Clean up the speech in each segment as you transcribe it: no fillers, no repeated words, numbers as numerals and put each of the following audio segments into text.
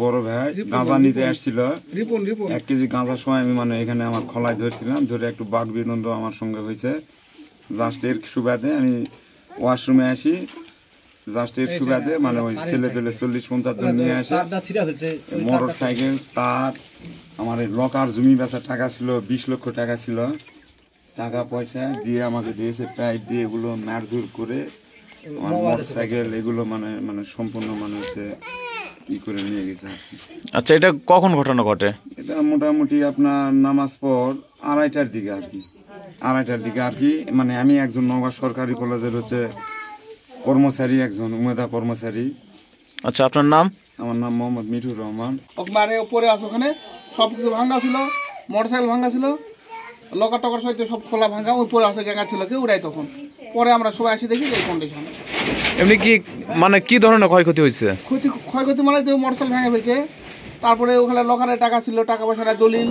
বড় ভাই গাঁজা নিতে আসছিল 1 কেজি গাঁজার সময় আমি মানে এখানে আমার খলায় ধরছিলাম, ধরে একটু বাক বিনন্দ আমার সঙ্গে হয়েছে। জাস্ট এর সুবাদে আমি ওয়াশরুমে আসি, জাস্ট এর সুবাদে মানে ওই ছেলে পেলে 40-50 জন নিয়ে আসে, মোটর সাইকেল, তার, আমার এই লকার জমি বেচার টাকা ছিল 20 লক্ষ টাকা ছিল, টাকা পয়সা দিয়ে আমাকে দিয়েছে, পাইপ দিয়ে এগুলো মারধর করে আমার মোটর সাইকেল এগুলো মানে মানে সম্পূর্ণ মানে হচ্ছে ই করে নিয়ে গেছে। আচ্ছা, এটা কখন ঘটনা ঘটে? এটা মোটামুটি আপনার নামাজ পর 2:30টার দিকে আর কি, 2:30টার দিকে আর কি। মানে আমি একজন নওগাঁ সরকারি কলেজের হচ্ছে কর্মচারী, একজন উমেদা কর্মচারী। আচ্ছা, আপনার নাম? আমার নাম মোহাম্মদ মিঠুর রহমান। মারে উপরে আছে, ওখানে সব কিছু ভাঙা ছিল, মোটরসাইকেল ভাঙা ছিল, লকার টকার সহিত সব খোলা ভাঙা, উপরে আছে জায়গা ছিল, কেউ উড়াই। তখন পরে আমরা সবাই আসি দেখি এই কন্ডিশন। এমনি কি মানে কি ধরনের ক্ষয়ক্ষতি হয়েছে? ক্ষয়ক্ষতি মানে যে মোটরসাইকেল ভেঙে ফেলছে, তারপরে ওখানে লকারের টাকা ছিল, টাকা পয়সা দলিল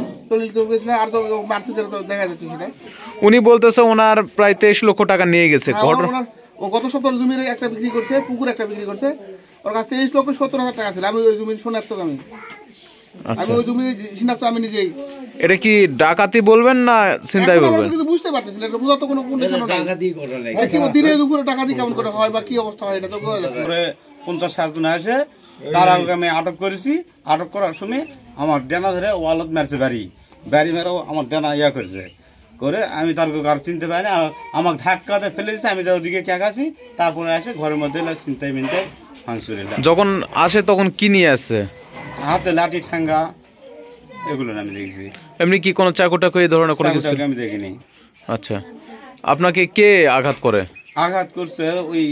কেউ গেছিল, আর তো মার্সিদের তো দেখা যাচ্ছে সেটা। উনি বলতেছে ওনার প্রায় 23 লক্ষ টাকা নিয়ে গেছে। ও গত সপ্তাহে জমির একটা বিক্রি করছে, পুকুর একটা বিক্রি করছে, ওর কাছে 23,70,000 টাকা ছিল। আমি ওই জমির শনাক্ত, আমি ওই জমির শনাক্ত আমি নিজেই। এটা কি ডাকাতি বলবেন না ছিনতাই বলবেন? কিন্তু বুঝতে পারতেছি না, এটা বোঝার তো কোনো কন্ডিশন নাই। দিনের দুপুরে ডাকাতি কেমন করে হয় বা কি অবস্থা হয় এটা তো বোঝা যাচ্ছে না। 50-60 জন আসে, তার আগে আমি আটক করেছি। আটক করার সময় আমার ডানা ধরে ওয়ালত মারছে, বাড়ি মেরেও আমার ডানা ইয়া করেছে করে, আমি তার আর চিনতে পারি না, আমাকে ধাক্কাতে ফেলে দিচ্ছে। আমি ওদিকে ক্যাকাছি, তারপরে আসে ঘরের মধ্যে চিন্তায় মিনতায় ভাঙচুর। যখন আসে তখন কি নিয়ে আসছে? হাতে লাঠি, ঠাঙ্গা, এগুলো আমি দেখছি। এমনি কি কোনো চাকুটাকু এই ধরনের কোনো কিছু? আমি দেখিনি। আচ্ছা, আপনাকে কে আঘাত করে? আঘাত করছে ওই